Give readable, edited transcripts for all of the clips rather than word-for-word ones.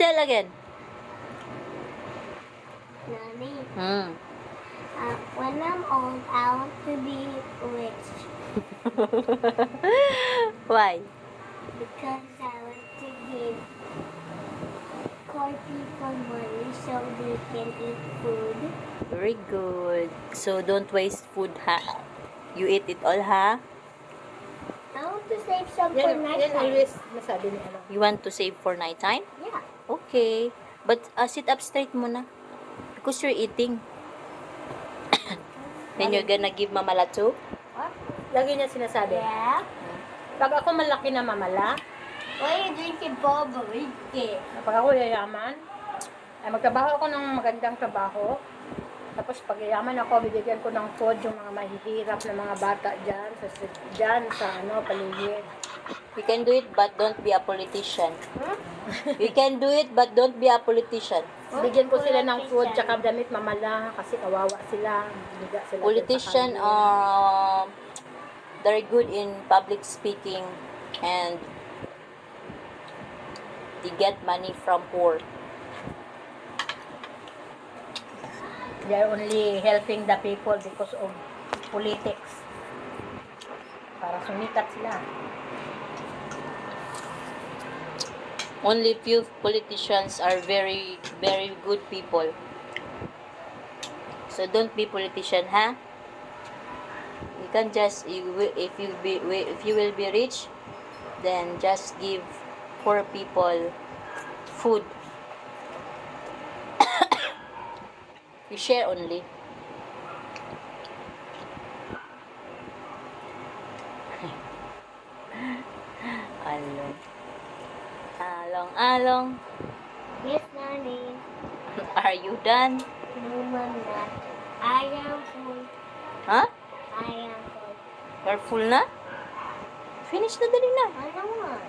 Tell again. Mommy, Hmm. when I'm old, I want to be rich Why? because I want to give poor people money so they can eat food. Very good. So, don't waste food, ha? You eat it all, ha? I want to save some for Yan night time. always masabi ni ano. You want to save for night time? Yeah. Okay. But, sit up straight muna. Because you're eating. Then you're gonna give Mama Latu? What? Lagi niya sinasabi. Yeah. Pag ako malaki na mamala, Why are you drinking bubble? pag ako yayaman, ay magtrabaho ako ng magandang trabaho. Tapos pag yayaman ako, bibigyan ko ng food yung mga mahihirap na mga bata dyan sa paligid. You can do it, but don't be a politician. Hmm? You can do it, but don't be a politician. Bigyan ko sila ng food tsaka damit mamala kasi kawawa sila. Biga sila Politician are very good in public speaking and they get money from poor. They are only helping the people because of politics. Para sumikat sila. Only few politicians are very, very good people. So don't be politician, ha? You can just if you will be rich, then just give poor people food. You share only. Along. Along. Yes, Nanny. Are you done? No, Mom, not. I am full. Huh? I am full. You're full na? Finish na dali na. I don't want.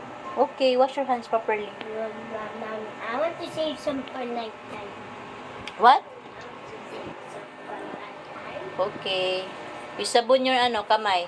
Okay, wash your hands properly. Mommy, I want to save some for night time. What? Save some for night time. Okay. Isabon your kamay.